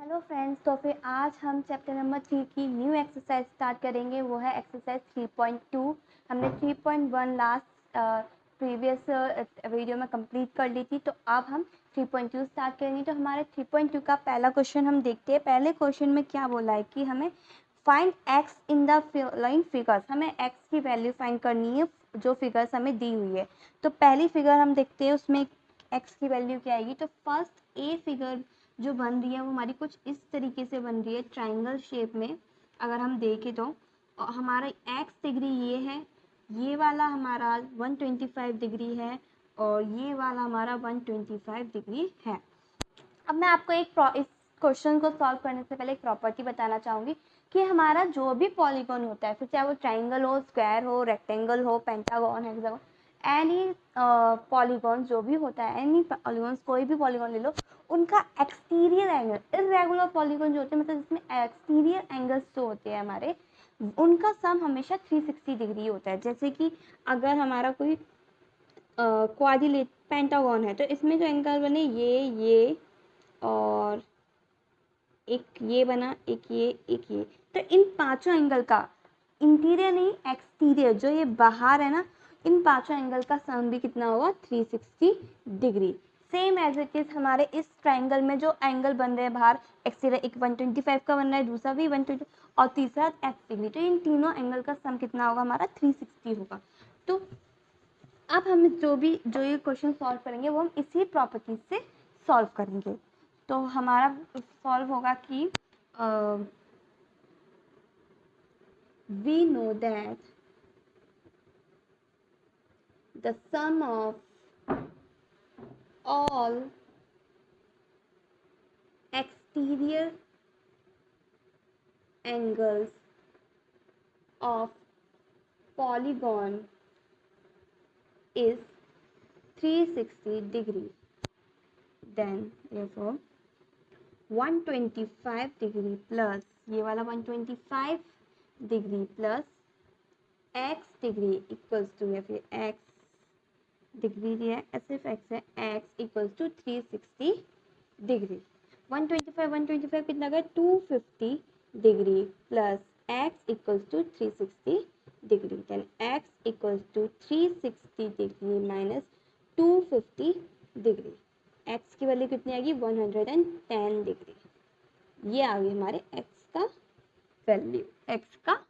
Hello friends, तो फिर आज हम चैप्टर नंबर 3 की न्यू एक्सरसाइज स्टार्ट करेंगे। वो है एक्सरसाइज 3.2। हमने 3.1 लास्ट प्रीवियस वीडियो में कंप्लीट कर ली थी, तो अब हम 3.2 स्टार्ट करेंगे। तो हमारे 3.2 का पहला क्वेश्चन हम देखते हैं। पहले क्वेश्चन में क्या बोला है कि हमें find x in the following figures. हमें एक्स की वैल्यू फाइंड करनी है जो फिगर्स हमें दी हुई है। तो पहली फिगर हम देखते हैं, उसमें एक्स की वैल्यू क्या आएगी। तो फर्स्ट ए फिगर जो बन रही है वो हमारी कुछ इस तरीके से बन रही है, ट्रायंगल शेप में। अगर हम देखें तो हमारा एक्स डिग्री ये है, ये वाला हमारा 125 डिग्री है और ये वाला हमारा 125 डिग्री है। अब मैं आपको इस क्वेश्चन को सॉल्व करने से पहले एक प्रॉपर्टी बताना चाहूँगी कि हमारा जो भी पॉलीगॉन होता है, फिर चाहे वो ट्राइंगल हो, स्क्वायर हो, रेक्टेंगल हो, पेंटागन, हेक्सागन, एनी पॉलीगॉन जो भी होता है, एनी पॉलीगॉन, कोई भी पॉलीगॉन ले लो, उनका एक्सटीरियर एंगल, इर्रेगुलर पॉलीगॉन जो होते हैं, मतलब जिसमें एक्सटीरियर एंगल्स जो होते हैं हमारे, उनका सम हमेशा 360 डिग्री होता है। जैसे कि अगर हमारा कोई क्वाड्रिलेट पेंटागन है, तो इसमें जो एंगल बने ये और एक ये बना, एक ये, तो इन पांचों एंगल का इंटीरियर नहीं एक्सटीरियर, जो ये बाहर है ना, इन पांचों एंगल का सम भी कितना होगा, 360 degree. Same as it is हमारे इस ट्राइंगल में जो एंगल बन रहे हैं बाहर, एक्सटीरियर एक 125 का बन रहा है, दूसरा भी 120 और तीसरा x डिग्री, तो इन तीनों एंगल का सम कितना होगा, हमारा 360 होगा। तो अब हम जो ये क्वेश्चन सॉल्व करेंगे वो हम इसी प्रॉपर्टी से सॉल्व करेंगे। तो हमारा सॉल्व होगा कि we know that the sum of all exterior angles of polygon is 360 degree. Then therefore 125 degree plus ये वाला 125 degree plus x degree equals to, या फिर x डिग्री दिया है, सिर्फ x है, x इक्वल्स टू 360 डिग्री। 125 कितना गया, 250 degree plus x equals to 360 degree. Then x equals to 360 degree minus 250 degree. x की वैल्यू कितनी आएगी, 110 डिग्री। ये आ गई हमारे x का वैल्यू, x का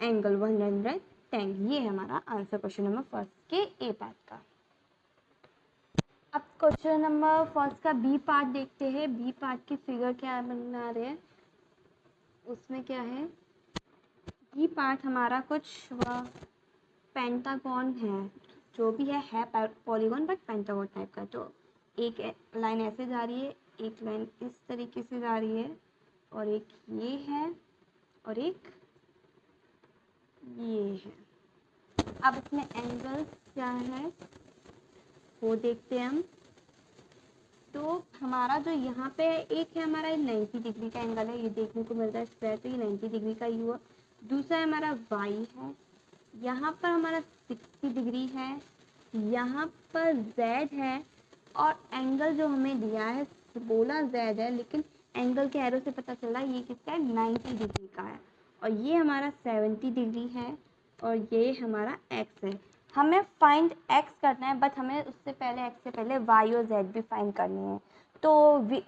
एंगल 110। ये है हमारा आंसर क्वेश्चन नंबर फर्स्ट के ए पार्ट का। अब क्वेश्चन नंबर फर्स्ट का बी पार्ट देखते हैं। बी पार्ट की फिगर क्या बना रहे हैं, उसमें क्या है, बी पार्ट हमारा कुछ पेंटागन है, जो भी है पॉलीगॉन बट पेंटागन टाइप का। तो एक लाइन ऐसे जा रही है, एक लाइन इस तरीके से जा रही है, और एक ये है और एक ये है। अब इसमें एंगल क्या है वो देखते हैं हम। तो हमारा जो यहाँ पे एक है, हमारा 90 डिग्री का एंगल है, ये देखने को मिलता है स्क्वायर, तो ये 90 डिग्री का ही हुआ। दूसरा हमारा y है, यहाँ पर हमारा 60 डिग्री है, यहाँ पर z है, और एंगल जो हमें दिया है बोला z है, लेकिन एंगल के एरो से पता चला ये किसका है, 90 डिग्री का है, और ये हमारा 70 डिग्री है, और ये हमारा x है। हमें फाइंड x करना है, बट हमें उससे पहले x से पहले y और z भी फाइंड करने हैं। तो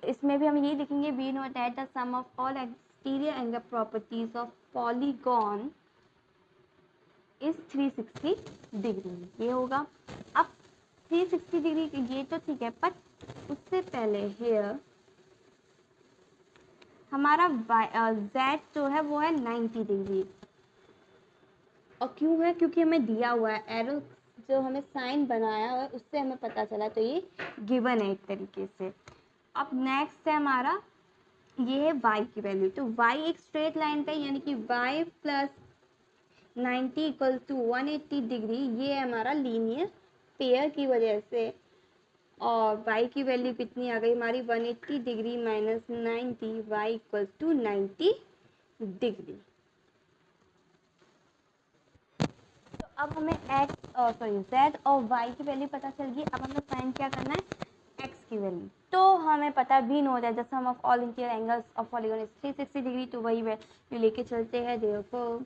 इसमें भी हम यही लिखेंगे, we know that the sum of all exterior angle properties of polygon is 360 degree. ये होगा। अब 360 डिग्री ये तो ठीक है, पर उससे पहले हेयर हमारा z जो है वो है 90 डिग्री। और क्यों है, क्योंकि हमें दिया हुआ है, एरो जो हमें साइन बनाया हुआ है उससे हमें पता चला, तो ये गिवन है एक तरीके से। अब नेक्स्ट है हमारा, ये है y की वैल्यू। तो y एक स्ट्रेट लाइन पे, यानी कि y plus 90 equal to 180 degree, ये है हमारा लीनियर पेयर की वजह से। और y की वैल्यू कितनी आ गई हमारी, 180 degree minus 90, y equal to 90 degree. तो अब हमें z और y की वैल्यू पता चल गई। अब हमें फाइंड क्या करना है, x की वैल्यू। तो हमें पता है we know that the sum of all interior angles of polygon is 360 degree, तो वही वैल्यू लेके चलते हैं। देखो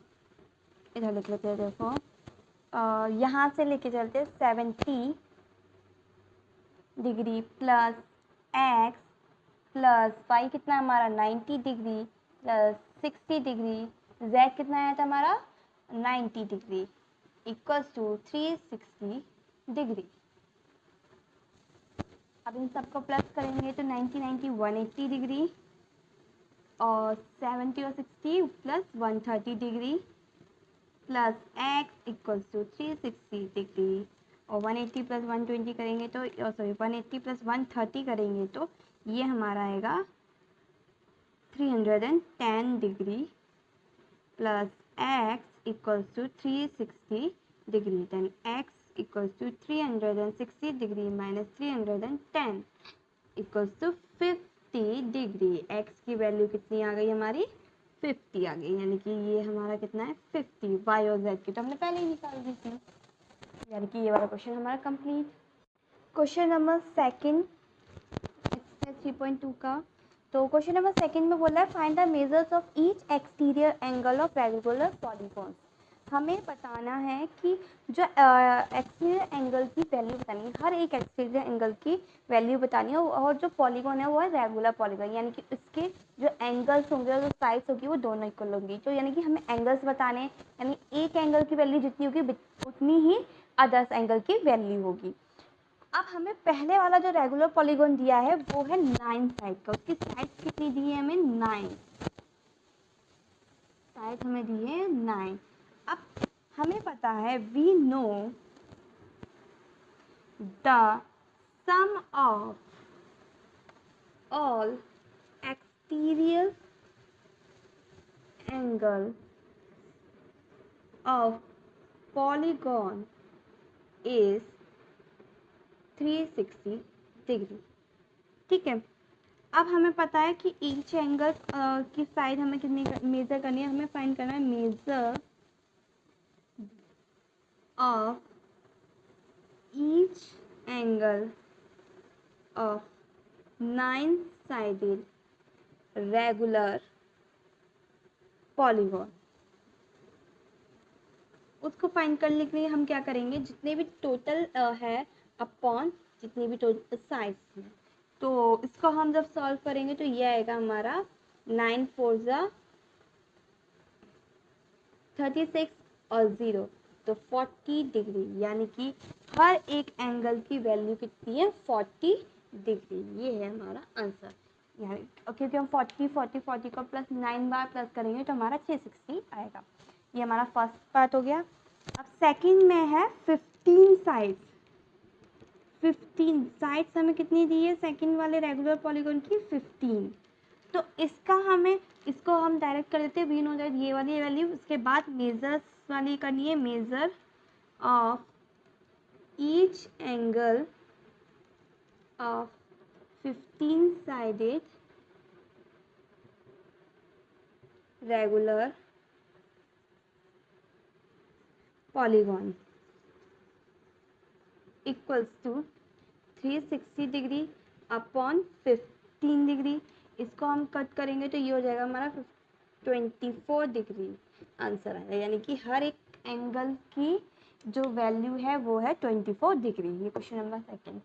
इधर लिख लेते हैं, देखो यहाँ से लेके चलते हैं 70 degree plus x plus y कितना हमारा 90 डिग्री प्लस 60 डिग्री, जेड कितना आया था हमारा 90 डिग्री इक्वल्स टू 360 डिग्री। अब इन सबको प्लस करेंगे तो 90 90 180 डिग्री और 70 और 60 plus 130 degree plus x equals to 360 degree और 180 प्लस 120 करेंगे तो 180 प्लस 130 करेंगे तो ये हमारा आएगा 310 degree plus x equals to 360 degree, then x equals to 360 degree minus 310 equals to 50 degree. X की वैल्यू कितनी आ गई हमारी 50 आ गई, यानी कि ये हमारा कितना है 50। वाई और जेड की तो हमने पहले ही निकाल दी थी, यानी कि ये वाला क्वेश्चन हमारा कंप्लीट। क्वेश्चन नंबर सेकंड 3.2 का, तो क्वेश्चन नंबर सेकंड में बोला है find the measures of each exterior angle of regular polygon. हमें बताना है कि जो एक्सटीरियर एंगल की वैल्यू बतानी है, हर एक एक्सटीरियर एंगल की वैल्यू बतानी है, और जो पॉलीगॉन है वो है रेगुलर पॉलीगॉन, यानी कि इसके जो एंगल्स होंगे और जो साइड्स होगी वो दोनों इक्वल होंगी। तो यानी कि हमें एंगल्स बताने हैं, यानी एक एंगल की वैल्यू जितनी होगी उतनी ही अदर्स एंगल की वैल्यू होगी। अब हमें पहले वाला जो रेगुलर पॉलीगॉन दिया है वो है 9 साइड का, उसकी साइड कितनी दी है हमें 9, साइड हमें दी है 9। अब हमें पता है we know the sum of all exterior angle of polygon is 360 degree. ठीक है, अब हमें पता है कि ईच एंगल की साइड हमें कितनी मेजर करनी है, हमें फाइंड करना है measure of each angle of 9 sided regular polygon. उसको फाइंड करने के लिए हम क्या करेंगे, जितने भी टोटल है अपॉन जितनी भी टोटल साइड्स हैं, तो इसको हम जब सॉल्व करेंगे तो ये आएगा हमारा 9 4 जा 36 और 0 तो 40 डिग्री, यानी कि हर एक एंगल की वैल्यू कितनी है 40 डिग्री। ये है हमारा आंसर, यानी क्योंकि हम 40 को प्लस 9 बार प्लस करेंगे तो हमारा 660 आएगा। ये हमारा फर्स्ट पार्ट हो गया। अब सेकंड में है 15 साइड्स। 15 साइड्स हमें कितनी दी है सेकंड वाले रेगुलर पॉलीगॉन की 15, तो इसको हम डायरेक्ट कर देते हैं वी नो दैट ये वाली वैल्यू। उसके बाद मेजर्स वाली करनी है, measure of each angle of 15 sided regular polygon equals to 360 degree upon 15 degree. इसको हम कट करेंगे तो ये हो जाएगा हमारा 24 डिग्री आंसर आएगा, यानी कि हर एक एंगल की जो वैल्यू है वो है 24 डिग्री। ये question number second.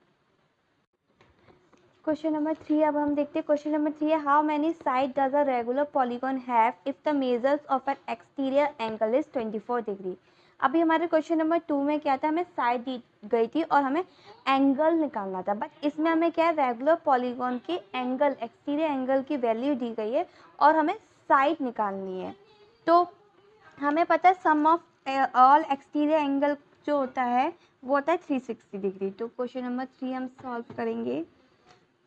Question number 3 अब हम देखते हैं। क्वेश्चन नंबर 3 है how many side does a regular polygon have if the measures of N exterior angle is 24 degree. अभी हमारे क्वेश्चन नंबर 2 में क्या था, हमें साइड दी गई थी और हमें एंगल निकालना था, बट इसमें हमें क्या है रेगुलर पॉलीगॉन के एंगल एक्सटीरियर एंगल की वैल्यू दी गई है और हमें साइड निकालनी है। तो हमें पता है sum of all exterior angle जो होता है वो होता है 360 डिग्री। तो क्वेश्चन नंबर 3 हम सॉल्व करेंगे।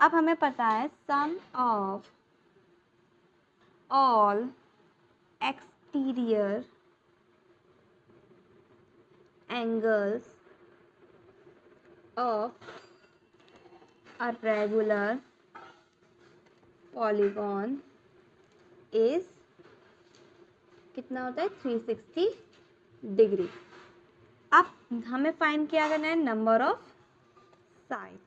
अब हमें पता है sum of all exterior angles of a regular polygon is कितना होता है 360 डिग्री। अब हमें फाइंड क्या करना है नंबर ऑफ साइड्स।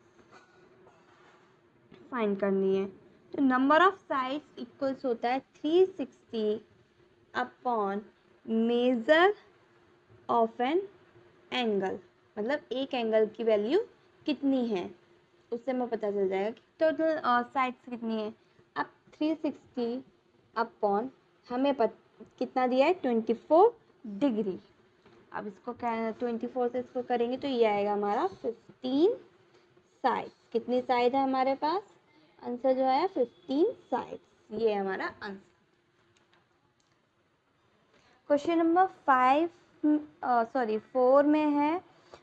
फाइंड करनी है। तो नंबर ऑफ साइड्स इक्वल्स होता है 360 upon measure of an angle, मतलब एक एंगल की वैल्यू कितनी है उससे हमें पता चल जाएगा कि टोटल साइड्स कितनी है। अब 360 अपॉन हमें कितना दिया है 24 डिग्री। अब इसको 24 से इसको करेंगे तो ये आएगा हमारा 15 साइड। कितनी साइड है हमारे पास, आंसर जो है 15 साइड्स, ये है हमारा आंसर। क्वेश्चन नंबर 4 में है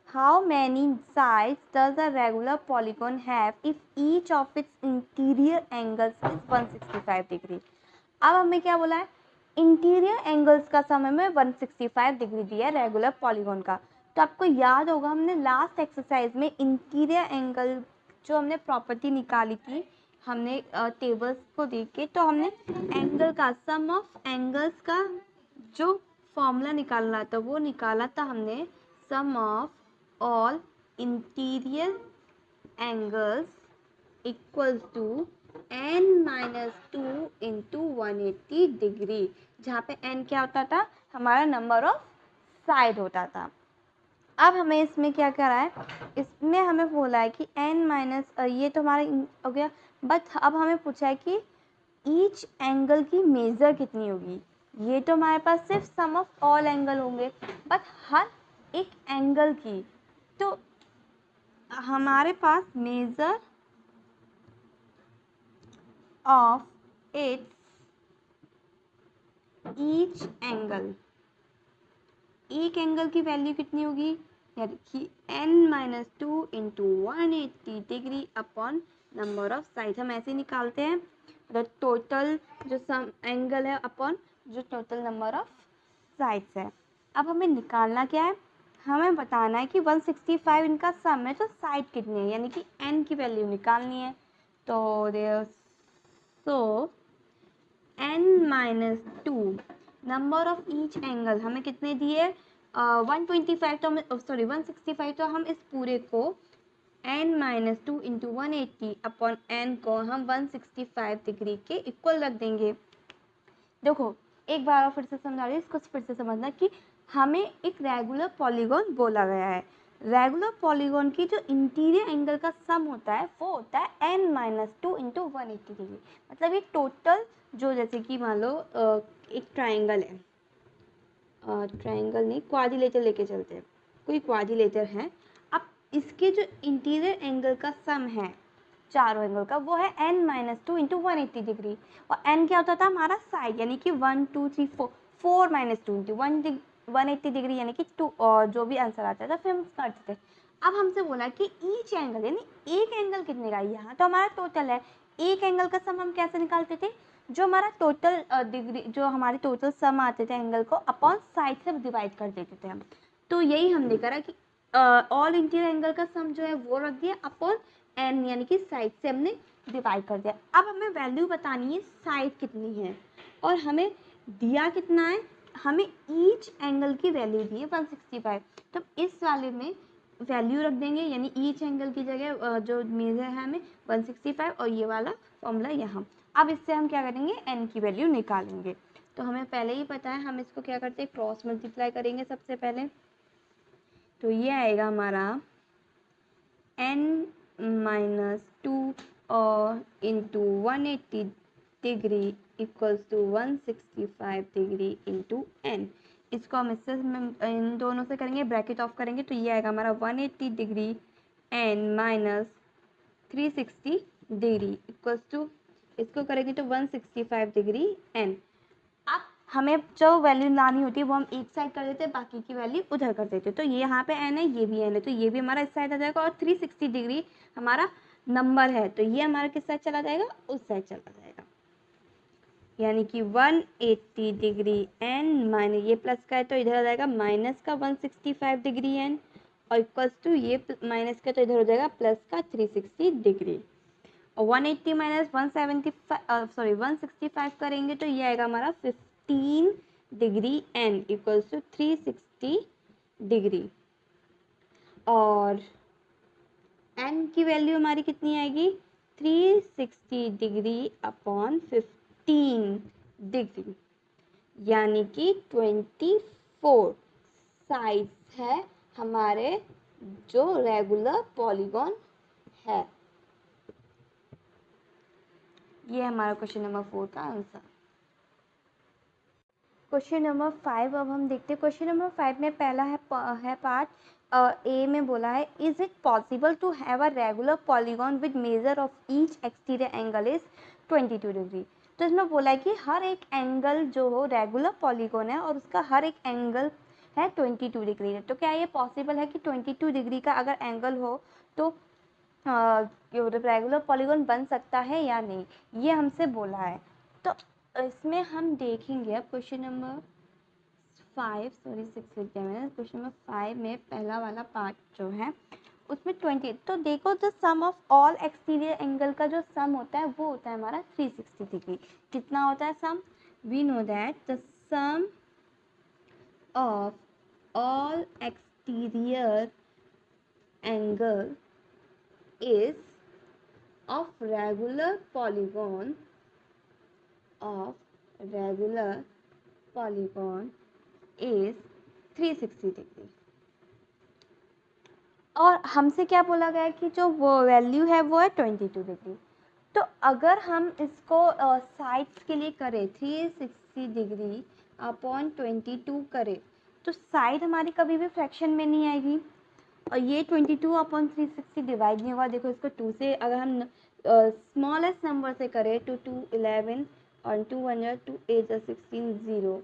how many sides does a regular polygon have if each of its interior angles is 165 degree. अब हमें क्या बोला है, इंटीरियर एंगल्स का सम हमें 165 डिग्री दिया है रेगुलर पॉलीगॉन का। तो आपको याद होगा हमने लास्ट एक्सरसाइज में इंटीरियर एंगल जो हमने प्रॉपर्टी निकाली थी, हमने टेबल्स को देख के, तो हमने एंगल का सम ऑफ एंगल्स का जो फॉर्मूला निकालना था वो निकाला था हमने, sum of all interior angles equals to n-2 into 180 degree, जहाँ पे n क्या होता था, हमारा नंबर ऑफ साइड होता था। अब हमें इसमें क्या करा है, इसमें हमें बोला है कि ये तो हमारा हो गया, बट अब हमें पूछा है कि ईच एंगल की मेजर कितनी होगी। ये तो हमारे पास सिर्फ सम ऑफ ऑल एंगल होंगे, बट हर एक एंगल की, तो हमारे पास measure of its each angle, एक एंगल की वैल्यू कितनी होगी, यानी कि n-2 into 180 degree upon number of side. हम ऐसे निकालते हैं, मतलब टोटल जो सम एंगल है अपॉन जो टोटल नंबर ऑफ साइड्स है। अब हमें निकालना क्या है, हमें बताना है कि 165 इनका सम है तो साइड कितनी है, यानी कि n की वैल्यू निकालनी है। तो n-2 number of each angle हमें कितने दिए, 125, तो हमें 165, तो हम इस पूरे को n-2 इंटू 180 अपॉन n को हम 165 डिग्री के इक्वल रख देंगे। देखो एक बार और फिर से समझा रही हूँ, इसको फिर से समझना कि हमें एक रेगुलर पॉलीगॉन बोला गया है। रेगुलर पॉलीगॉन की जो इंटीरियर एंगल का सम होता है वो होता है n-2 इंटू 180 डिग्री। मतलब ये टोटल जो, जैसे कि मान लो एक ट्राइंगल है, ट्राइंगल नहीं क्वाड्रिलेटर लेके चलते हैं, कोई क्वाड्रिलेटर है। अब इसके जो इंटीरियर एंगल का सम है चारों एंगल का, वो है n-2 इंटू 180 डिग्री, और n क्या होता था हमारा साइड, यानी कि 1 2 3 4 -2 इंटू 180 डिग्री, यानी कि 2, और जो भी आंसर आता था फिर हम करते थे। अब हमसे बोला कि ईच एंगल, यानी एक एंगल कितने का, यहाँ तो हमारा टोटल है, एक एंगल का सम हम कैसे निकालते थे, जो हमारा टोटल डिग्री, जो हमारे टोटल सम आते थे एंगल को अपॉन साइड से डिवाइड कर देते थे हम। तो यही हमने करा कि ऑल इंटीरियर एंगल का सम जो है वो रख दिया अपॉन n, यानी कि साइड से हमने डिवाइड कर दिया। अब हमें वैल्यू बतानी है साइड कितनी है, और हमें दिया कितना है, हमें ईच एंगल की वैल्यू दी है 165, तो इस वाले में वैल्यू रख देंगे, यानी ईच एंगल की जगह जो मेजर है हमें 165, और ये वाला फॉर्मूला यहाँ। अब इससे हम क्या करेंगे, n की वैल्यू निकालेंगे। तो हमें पहले ही पता है, हम इसको क्या करते हैं, क्रॉस मल्टीप्लाई करेंगे सबसे पहले। तो ये आएगा हमारा n-2 और into 180 degree equals to 165 degree into n। इसको हम इससे इन दोनों से करेंगे, ब्रैकेट ऑफ करेंगे, तो ये आएगा हमारा 180 degree n - 360 degree equals to, इसको करेंगे तो 165 डिग्री n। अब हमें जो वैल्यू लानी होती है वो हम एक साइड कर देते हैं, बाकी की वैल्यू उधर कर देते हैं। तो ये यहाँ पे n है, ये भी n है, तो ये भी हमारा इस साइड आ जाएगा, और 360 डिग्री हमारा नंबर है, तो ये हमारा किस साइड चला जाएगा, उस साइड चला जाएगा, यानी कि 180 डिग्री n माइनस ये प्लस का है तो इधर आ जाएगा माइनस का 165 डिग्री n, और इक्वल्स टू ये माइनस का तो इधर हो जाएगा प्लस का 360 डिग्री, और 180 माइनस 165 करेंगे तो ये आएगा हमारा 15 degree n equals to 360 degree, और n की वैल्यू हमारी कितनी आएगी 360 डिग्री अपॉन 15 डिग्री, यानी कि 24 साइड्स है हमारे जो रेगुलर पॉलीगॉन है। ये हमारा क्वेश्चन नंबर 4 का आंसर। क्वेश्चन नंबर 5 अब हम देखते हैं। क्वेश्चन नंबर 5 में पहला है पार्ट ए में बोला है, is it possible to have a regular polygon with measure of each exterior angle is 22 degree. तो इसमें बोला है कि हर एक एंगल जो हो रेगुलर पॉलीगॉन है और उसका हर एक एंगल है 22 डिग्री है। तो क्या ये पॉसिबल है कि 22 डिग्री का अगर एंगल हो तो रेगुलर पॉलीगॉन बन सकता है या नहीं, ये हमसे बोला है। तो इसमें हम देखेंगे अब क्वेश्चन नंबर 6 लिख दिया मैंने। क्वेश्चन नंबर 5 में पहला वाला पार्ट जो है उसमें 20, तो देखो the sum of all exterior angle का जो सम होता है वो होता है हमारा 360 डिग्री। कितना होता है sum? We know that the sum of all exterior angle is of regular polygon is 360 degree. और हमसे क्या बोला गया है कि जो वो वैल्यू है वो है 22 डिग्री। तो अगर हम इसको साइड्स के लिए करें 360 डिग्री अपॉन 22 करें तो साइड हमारी कभी भी फ्रैक्शन में नहीं आएगी और ये 22 अपॉन 360 डिवाइड नहीं होगा। देखो इसको 2 से अगर हम स्मॉलेस्ट नंबर से करें तो 2 11 और 2 1 2 8 16 0।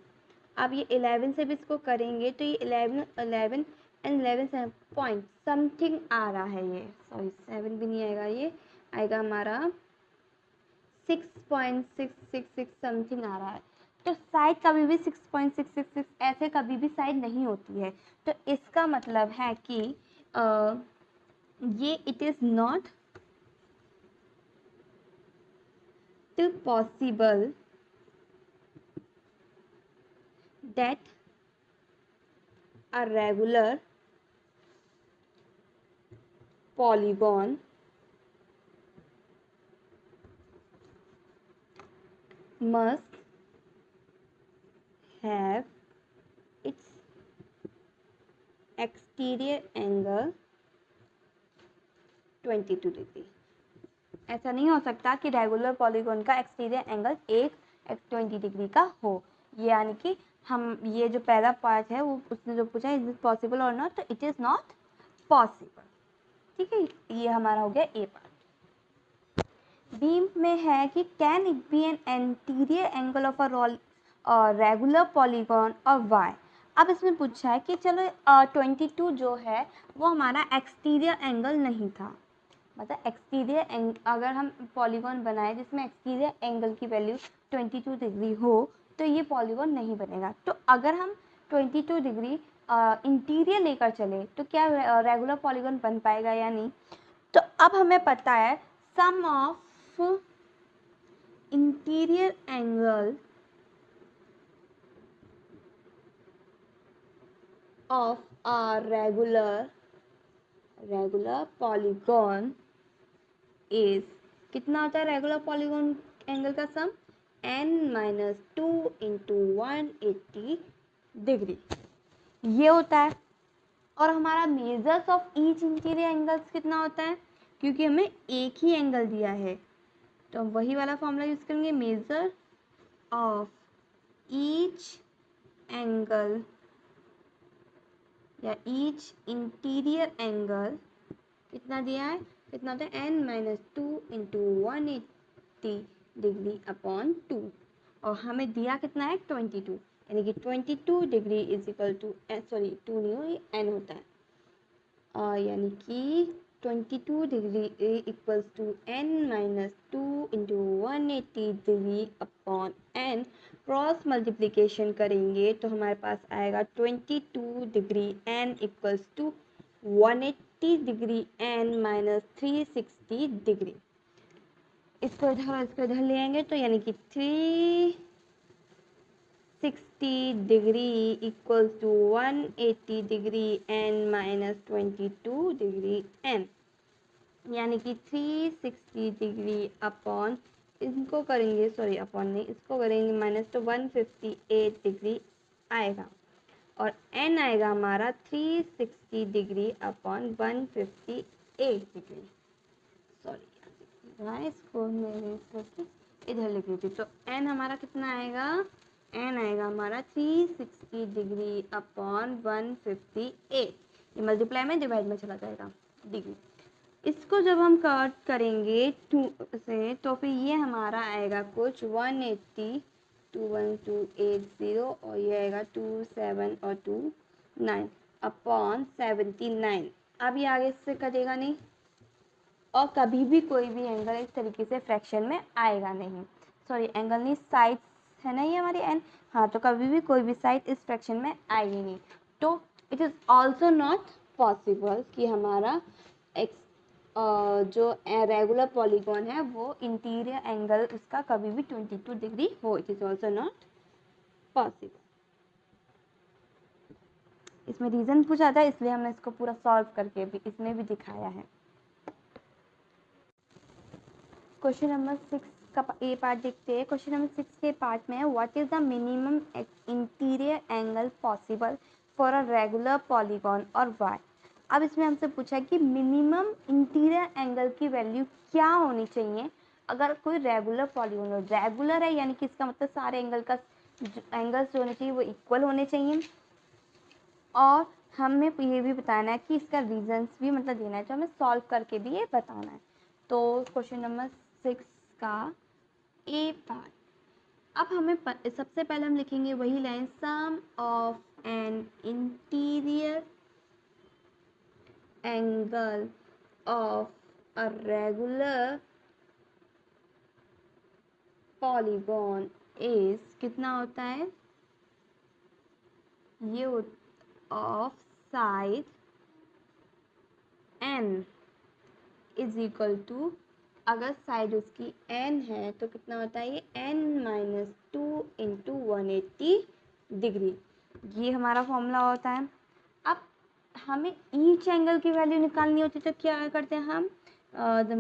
अब ये 11 से भी इसको करेंगे तो ये 11 एंड 11 7 पॉइंट समथिंग आ रहा है। ये सॉरी 7 भी नहीं आएगा, ये आएगा हमारा 6.666 समथिंग आ रहा है। तो साइड कभी भी 6.666 ऐसे कभी भी साइड नहीं होती है। तो इसका मतलब है कि ये it is not possible that a regular polygon must have its exterior angle 22 degree. ऐसा नहीं हो सकता कि रेगुलर पॉलीगॉन का एक्सटीरियर एंगल 20 डिग्री का हो। यानी कि हम ये जो पहला पार्ट है वो उसने जो पूछा इज इट पॉसिबल और नॉट, तो इट इज़ नॉट पॉसिबल। ठीक है, ये हमारा हो गया ए पार्ट। बी में है कि can it be an interior angle of a regular polygon और वाई। अब इसमें पूछा है कि चलो 22 जो है वो हमारा एक्सटीरियर एंगल नहीं था। मतलब एक्सटीरियर अगर हम पॉलीगॉन बनाए जिसमें एक्सटीरियर एंगल की वैल्यू 22 डिग्री हो तो ये पॉलीगॉन नहीं बनेगा। तो अगर हम 22 डिग्री इंटीरियर लेकर चले तो क्या रेगुलर पॉलीगॉन बन पाएगा या नहीं। तो अब हमें पता है sum of interior angle of a regular polygon is कितना होता है रेगुलर पॉलीगॉन एंगल का सम n-2 इंटू 180 डिग्री ये होता है। और हमारा measures of each interior angles कितना होता है, क्योंकि हमें एक ही एंगल दिया है तो हम वही वाला फॉर्मूला यूज करेंगे। मेजर ऑफ ईच एंगल या ईच इंटीरियर एंगल कितना दिया है, कितना होता है n-2 इंटू 180 डिग्री अपॉन 2 और हमें दिया कितना है 22, यानी कि 22 डिग्री इज इक्वल टू 2 नहीं हो ये n होता है यानी कि 22 degree equals to n-2 into 180 degree upon n। Cross multiplication करेंगे तो हमारे पास आएगा 22 degree n equals to 180 degree n-360 degree. इसको इधर ले आएंगे तो यानी कि 360 degree equals to 180 degree n-22 degree n। यानी कि 360 डिग्री अपॉन, इनको करेंगे सॉरी अपॉन नहीं, इसको करेंगे माइनस, तो 158 डिग्री आएगा। और n आएगा हमारा 360 डिग्री अपॉन 158 डिग्री। सॉरी इसको मेरे इधर लिख रही थी। तो n हमारा कितना आएगा, n आएगा हमारा 360 डिग्री अपॉन 158। ये मल्टीप्लाई में डिवाइड में चला जाएगा डिग्री। इसको जब हम कट करेंगे 2 से तो फिर ये हमारा आएगा कुछ 180, 21280 और ये आएगा 27 और 29 अपॉन 79। अब ये आगे से कटेगा नहीं और कभी भी कोई भी एंगल इस तरीके से फ्रैक्शन में आएगा नहीं। सॉरी एंगल नहीं, साइड्स है ना ये हमारी एन, हाँ, तो कभी भी कोई भी साइड इस फ्रैक्शन में आएगी नहीं। तो it is also not possible कि हमारा जो रेगुलर पॉलीगॉन है वो इंटीरियर एंगल उसका कभी भी 22 डिग्री हो। It is also not possible. इसमें रीज़न पूछा था इसलिए हमने इसको पूरा सॉल्व करके भी इसमें भी दिखाया है। क्वेश्चन नंबर 6 का ए पार्ट देखते हैं। क्वेश्चन नंबर 6 के पार्ट में है what is the minimum interior angle possible for a regular polygon और व्हाई। अब इसमें हमसे पूछा कि मिनिमम इंटीरियर एंगल की वैल्यू क्या होनी चाहिए अगर कोई रेगुलर पॉलीगॉन हो। रेगुलर है यानी कि इसका मतलब सारे एंगल्स जो होने चाहिए वो इक्वल होने चाहिए। और हमें ये भी बताना है कि इसका रीजंस भी मतलब देना है, तो हमें सॉल्व करके भी ये बताना है। तो क्वेश्चन नंबर 6 का ए पार्ट। अब हमें सबसे पहले हम लिखेंगे वही line, sum of an interior angle of a regular polygon is, कितना होता है ये, of side n is equal to, अगर साइड उसकी n है तो कितना होता है ये n-2 इंटू 180 डिग्री। ये हमारा फॉर्मूला होता है। अब हमें ईच एंगल की वैल्यू निकालनी होती है तो क्या करते हैं हम, the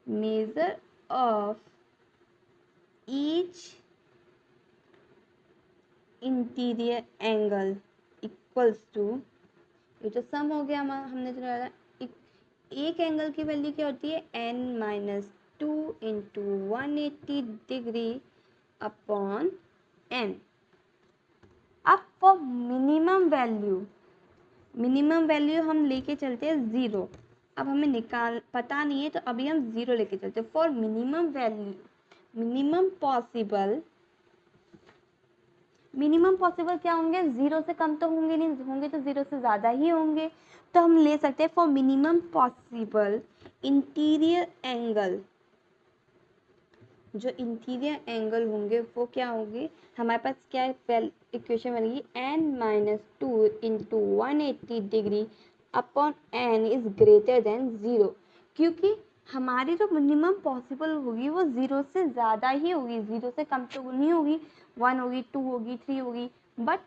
measure of each interior angle equals to, ये तो सम हो गया हमारा, हमने जो एक एंगल की वैल्यू क्या होती है n-2 into 180 degree upon n। अब फॉर मिनिमम वैल्यू हम लेके चलते हैं 0। अब हमें पता नहीं है तो अभी हम 0 लेके चलते हैं। फॉर मिनिमम पॉसिबल क्या होंगे, 0 से कम तो होंगे नहीं, होंगे तो 0 से ज़्यादा ही होंगे। तो हम ले सकते हैं for minimum possible interior angle, जो इंटीरियर एंगल होंगे वो क्या होंगे, हमारे पास क्या इक्वेशन बनेगी n-2 into 180 degree upon n is greater than 0। क्योंकि हमारी जो मिनिमम पॉसिबल होगी वो 0 से ज़्यादा ही होगी, 0 से कम तो नहीं होगी, 1 होगी, 2 होगी, 3 होगी, बट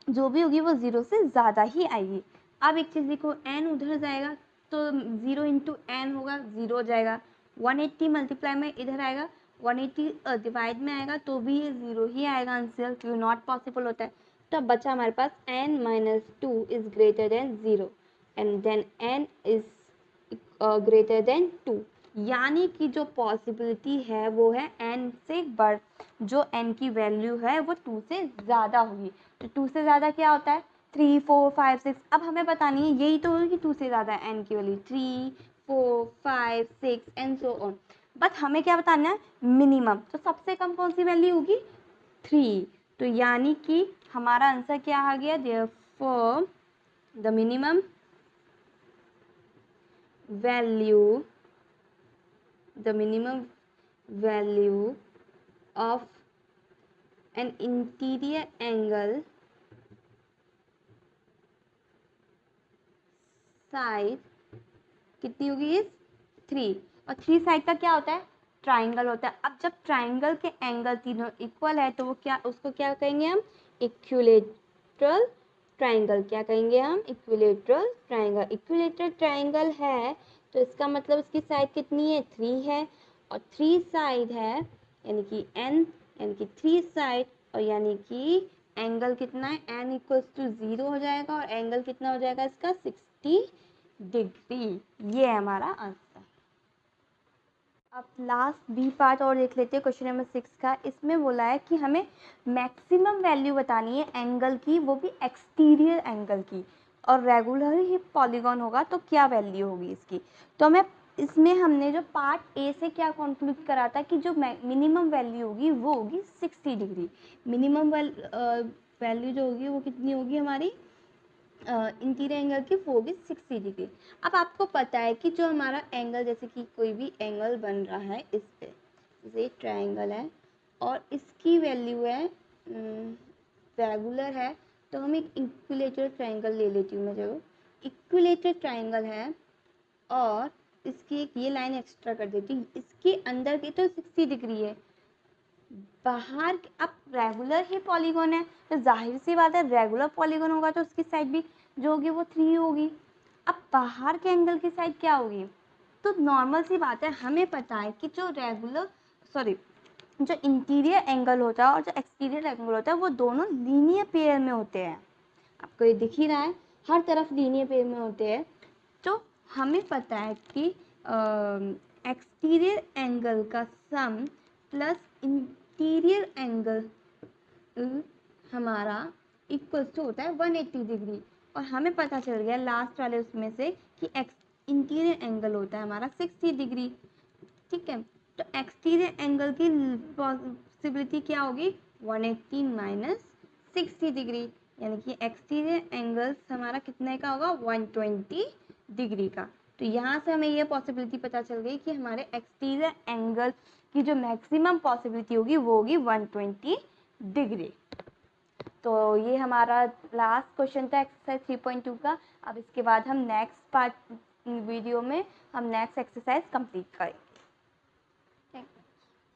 जो भी होगी वो 0 से ज़्यादा ही आएगी। अब एक चीज़ देखो, n उधर जाएगा तो 0 इंटू n होगा, 0 हो जाएगा। 180 मल्टीप्लाई में इधर आएगा, 180 डिवाइड में आएगा तो भी ये 0 ही आएगा आंसर, क्योंकि नॉट पॉसिबल होता है। तो अब बचा हमारे पास n-2 is greater than 0 and then n is greater than 2, यानी कि जो पॉसिबिलिटी है वो है n से बढ़, जो n की वैल्यू है वो 2 से ज़्यादा होगी। तो 2 से ज़्यादा क्या होता है, 3, 4, 5, 6। अब हमें बतानी है यही तो होगी कि 2 से ज़्यादा n की value 3, 4, 5, 6 and so on. But हमें क्या बताना है, मिनिमम। तो सबसे कम कौन सी वैल्यू होगी, 3। तो यानी कि हमारा आंसर क्या आ गया, therefore the minimum value of an interior angle side कितनी होगी, 3। और 3 साइड का क्या होता है, ट्राइंगल होता है। अब जब ट्राइंगल के एंगल तीनों इक्वल है तो वो क्या, उसको क्या कहेंगे हम, इक्विलेटरल ट्राइंगल, क्या कहेंगे हम, इक्विलेटरल ट्राइंगल। इक्विलेटरल ट्राइंगल है तो इसका मतलब उसकी साइड कितनी है, 3 है, और 3 साइड है यानी कि n, यानी कि 3 साइड, और यानी कि एंगल कितना है, n इक्वल्स टू 0 हो जाएगा, और एंगल कितना हो जाएगा इसका, 60 डिग्री। ये है हमारा आंसर। अब लास्ट बी पार्ट और देख लेते हैं क्वेश्चन नंबर 6 का। इसमें बोला है कि हमें मैक्सिमम वैल्यू बतानी है एंगल की, वो भी एक्सटीरियर एंगल की, और रेगुलर ही पॉलीगॉन होगा तो क्या वैल्यू होगी इसकी। तो हमें इसमें हमने जो पार्ट ए से क्या कंक्लूड करा था कि जो मिनिमम वैल्यू होगी वो होगी 60 डिग्री। मिनिमम वैल्यू जो होगी वो कितनी होगी हमारी, इंटीरियर एंगल की, वो होगी 60 डिग्री। अब आपको पता है कि जो हमारा एंगल, जैसे कि कोई भी एंगल बन रहा है इस पे, जैसे ट्रायंगल है और इसकी वैल्यू है रेगुलर है, तो हम एक इक्विलेटरल ट्रायंगल ले लेती हूँ मैं। जो इक्विलेटरल ट्रायंगल है और इसकी एक ये लाइन एक्स्ट्रा कर देती हूँ, इसके अंदर की तो 60 डिग्री है, बाहर अब रेगुलर ही पॉलीगॉन है तो जाहिर सी बात है रेगुलर पॉलीगॉन होगा तो उसकी साइड भी जो होगी वो 3 होगी। अब बाहर के एंगल की साइड क्या होगी, तो नॉर्मल सी बात है, हमें पता है कि जो इंटीरियर एंगल होता है और जो एक्सटीरियर एंगल होता है वो दोनों लीनियर पेयर में होते हैं। आपको ये दिख ही रहा है, हर तरफ लीनियर पेयर में होते हैं। तो हमें पता है कि एक्सटीरियर एंगल का सम प्लस इंटीरियर एंगल हमारा इक्वल्स टू होता है 180 डिग्री। और हमें पता चल गया लास्ट वाले उसमें से कि इंटीरियर एंगल होता है हमारा 60 डिग्री। ठीक है, तो एक्सटीरियर एंगल की पॉसिबिलिटी क्या होगी, 180 माइनस 60 डिग्री, यानी कि एक्सटीरियर एंगल हमारा कितने का होगा, 120 डिग्री का। तो यहाँ से हमें ये पॉसिबिलिटी पता चल गई कि हमारे एक्सटीरियर एंगल की जो मैक्सिमम पॉसिबिलिटी होगी वो होगी 120 डिग्री। तो ये हमारा लास्ट क्वेश्चन था एक्सरसाइज 3.2 का। अब इसके बाद हम नेक्स्ट पार्ट वीडियो में हम नेक्स्ट एक्सरसाइज कंप्लीट करें।